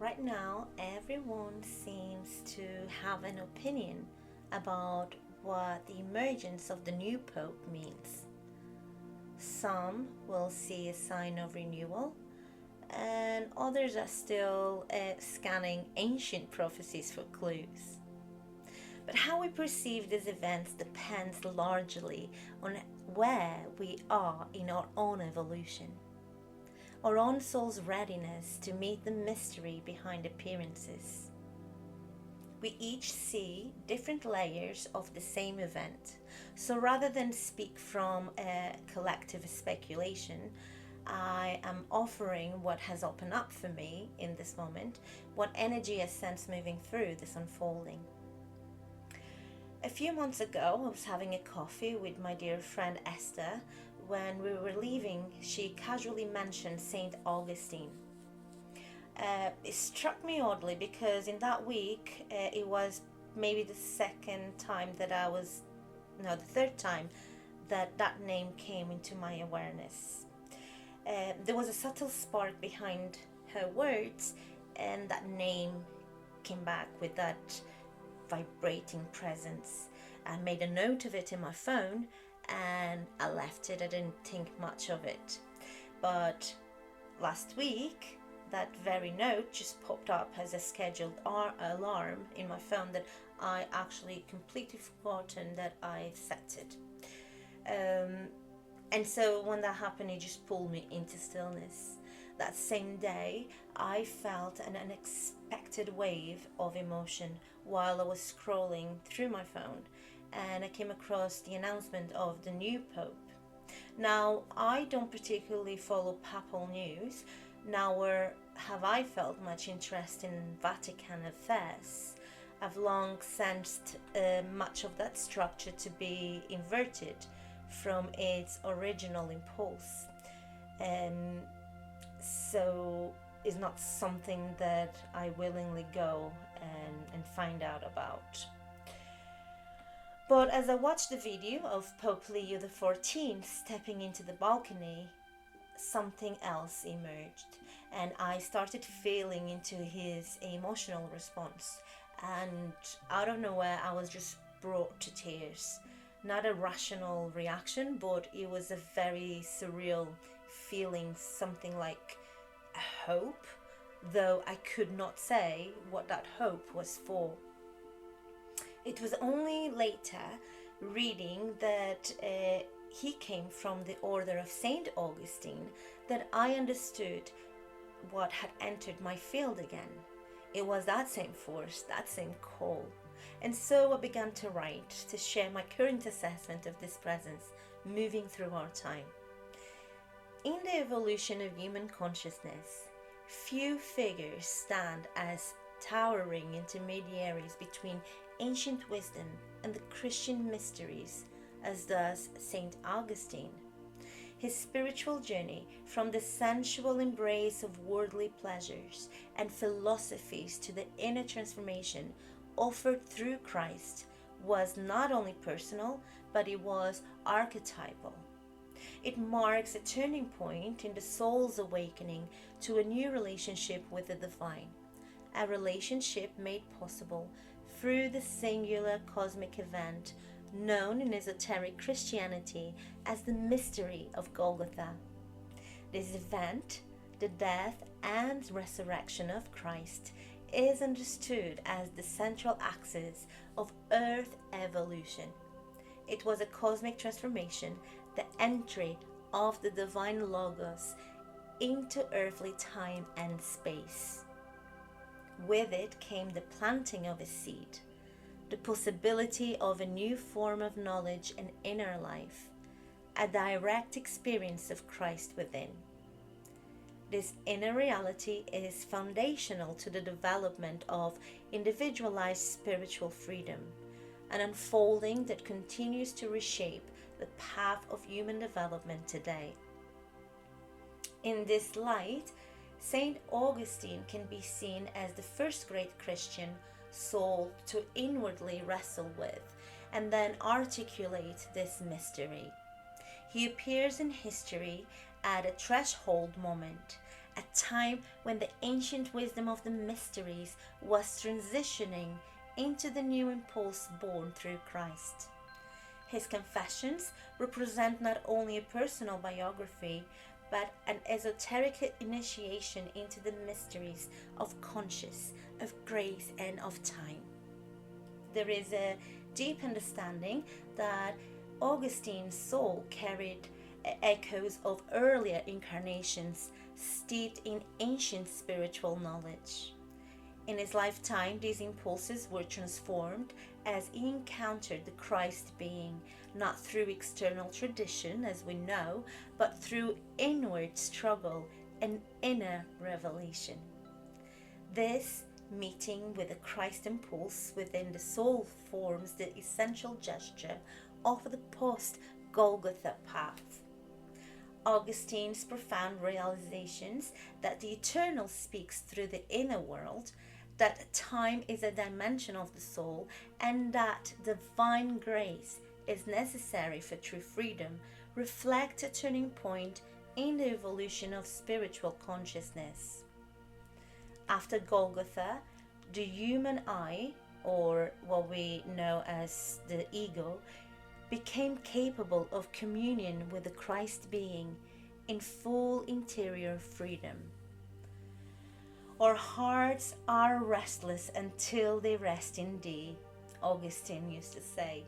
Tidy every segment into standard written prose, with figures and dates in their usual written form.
Right now, everyone seems to have an opinion about what the emergence of the new Pope means. Some will see a sign of renewal, and others are still scanning ancient prophecies for clues. But how we perceive these events depends largely on where we are in our own evolution, our own soul's readiness to meet the mystery behind appearances. We each see different layers of the same event. So rather than speak from a collective speculation, I am offering what has opened up for me in this moment, what energy I sense moving through this unfolding. A few months ago, I was having a coffee with my dear friend Esther. When we were leaving, she casually mentioned Saint Augustine. It struck me oddly because in that week, it was maybe the third time that name came into my awareness. There was a subtle spark behind her words, and that name came back with that vibrating presence. I made a note of it in my phone and I left it. I didn't think much of it. But last week, that very note just popped up as a scheduled alarm in my phone that I actually completely forgotten that I set it. And so when that happened, it just pulled me into stillness. That same day, I felt an unexpected wave of emotion while I was scrolling through my phone, and I came across the announcement of the new Pope. Now, I don't particularly follow papal news, nor have I felt much interest in Vatican affairs. I've long sensed much of that structure to be inverted from its original impulse. So it's not something that I willingly go and find out about. But as I watched the video of Pope Leo XIV stepping into the balcony, something else emerged, and I started feeling into his emotional response. And out of nowhere, I was just brought to tears. Not a rational reaction, but it was a very surreal feeling, something like a hope, though I could not say what that hope was for. It was only later, reading that he came from the order of Saint Augustine, that I understood what had entered my field again. It was that same force, that same call. And so I began to write, to share my current assessment of this presence moving through our time. In the evolution of human consciousness, few figures stand as towering intermediaries between ancient wisdom and the Christian mysteries as does Saint Augustine. His spiritual journey from the sensual embrace of worldly pleasures and philosophies to the inner transformation offered through Christ was not only personal, but it was archetypal. It marks a turning point in the soul's awakening to a new relationship with the divine, a relationship made possible through the singular cosmic event known in esoteric Christianity as the mystery of Golgotha. This event, the death and resurrection of Christ, is understood as the central axis of Earth evolution. It was a cosmic transformation, the entry of the divine Logos into earthly time and space. With it came the planting of a seed, the possibility of a new form of knowledge and inner life, a direct experience of Christ within. This inner reality is foundational to the development of individualized spiritual freedom, an unfolding that continues to reshape the path of human development today. In this light, Saint Augustine can be seen as the first great Christian soul to inwardly wrestle with and then articulate this mystery. He appears in history at a threshold moment, a time when the ancient wisdom of the mysteries was transitioning into the new impulse born through Christ. His confessions represent not only a personal biography, but an esoteric initiation into the mysteries of conscience, of grace, and of time. There is a deep understanding that Augustine's soul carried echoes of earlier incarnations steeped in ancient spiritual knowledge. In his lifetime, these impulses were transformed as he encountered the Christ being, not through external tradition, as we know, but through inward struggle and inner revelation. This meeting with the Christ impulse within the soul forms the essential gesture of the post-Golgotha path. Augustine's profound realizations that the eternal speaks through the inner world, that time is a dimension of the soul, and that divine grace is necessary for true freedom, reflect a turning point in the evolution of spiritual consciousness. After Golgotha, the human I, or what we know as the ego, became capable of communion with the Christ being in full interior freedom. Our hearts are restless until they rest in thee, Augustine used to say,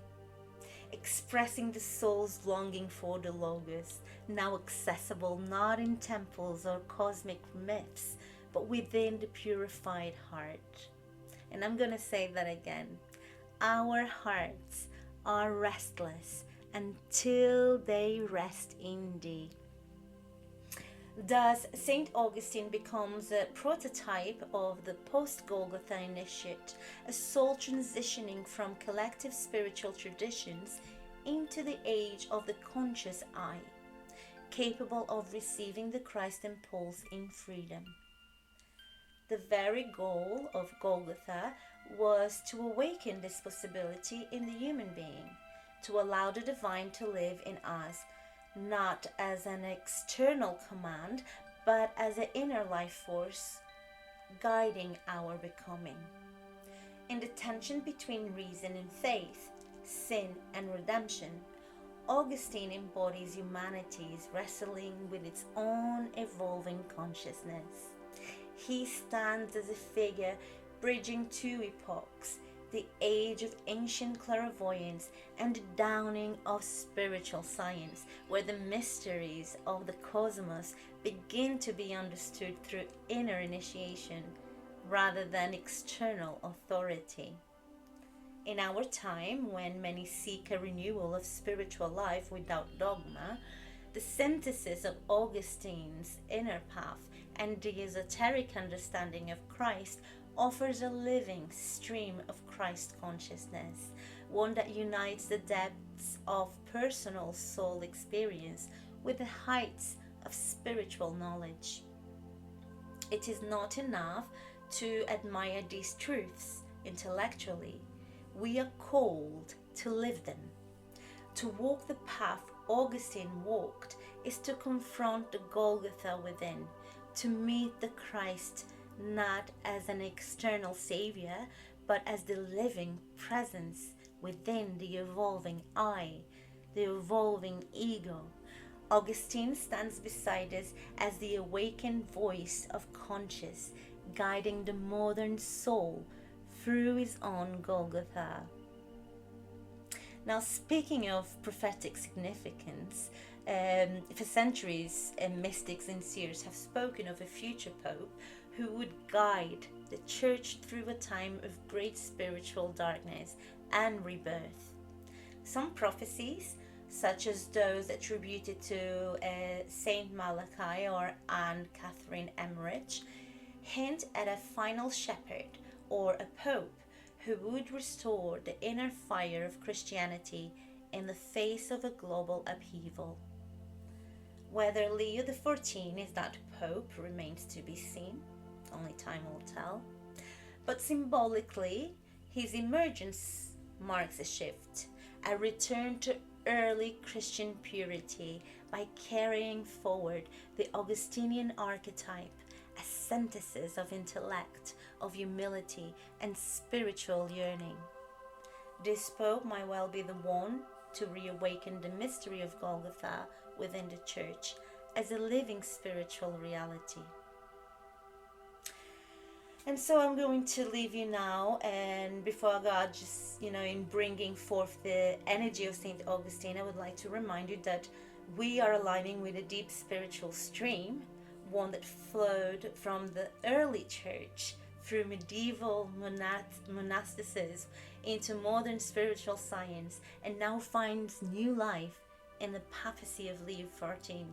expressing the soul's longing for the Logos, now accessible not in temples or cosmic myths, but within the purified heart. And I'm going to say that again. Our hearts are restless until they rest in thee. Thus, St. Augustine becomes a prototype of the post-Golgotha initiate, a soul transitioning from collective spiritual traditions into the age of the conscious I, capable of receiving the Christ impulse in freedom. The very goal of Golgotha was to awaken this possibility in the human being, to allow the divine to live in us, not as an external command, but as an inner life force guiding our becoming. In the tension between reason and faith, sin and redemption, Augustine embodies humanity's wrestling with its own evolving consciousness. He stands as a figure bridging two epochs, the age of ancient clairvoyance and the dawning of spiritual science, where the mysteries of the cosmos begin to be understood through inner initiation rather than external authority. In our time, when many seek a renewal of spiritual life without dogma, the synthesis of Augustine's inner path and the esoteric understanding of Christ offers a living stream of Christ consciousness, one that unites the depths of personal soul experience with the heights of spiritual knowledge. It is not enough to admire these truths intellectually. We are called to live them. To walk the path Augustine walked is to confront the Golgotha within, to meet the Christ not as an external savior, but as the living presence within the evolving I, the evolving ego. Augustine stands beside us as the awakened voice of conscience, guiding the modern soul through his own Golgotha. Now, speaking of prophetic significance, for centuries, mystics and seers have spoken of a future pope who would guide the church through a time of great spiritual darkness and rebirth. Some prophecies, such as those attributed to Saint Malachi or Anne Catherine Emmerich, hint at a final shepherd or a pope who would restore the inner fire of Christianity in the face of a global upheaval. Whether Leo XIV is that pope remains to be seen. Only time will tell. But symbolically, his emergence marks a shift, a return to early Christian purity by carrying forward the Augustinian archetype, a synthesis of intellect, of humility, and spiritual yearning. This Pope might well be the one to reawaken the mystery of Golgotha within the Church as a living spiritual reality. And so I'm going to leave you now, and before God, just, in bringing forth the energy of St. Augustine, I would like to remind you that we are aligning with a deep spiritual stream, one that flowed from the early church through medieval monasticism into modern spiritual science, and now finds new life in the papacy of Leo XIV.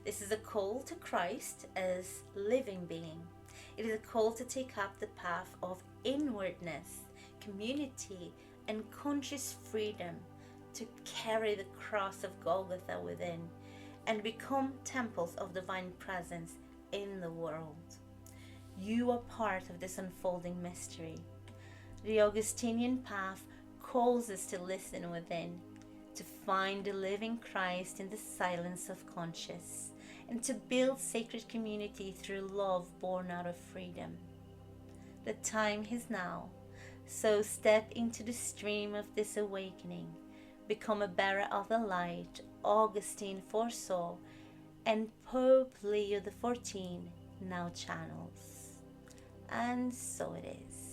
This is a call to Christ as living being. It is a call to take up the path of inwardness, community, and conscious freedom, to carry the cross of Golgotha within and become temples of divine presence in the world. You are part of this unfolding mystery. The Augustinian path calls us to listen within, to find the living Christ in the silence of conscience, and to build sacred community through love born out of freedom. The time is now, so step into the stream of this awakening, become a bearer of the light Augustine foresaw and Pope Leo XIV now channels. And so it is.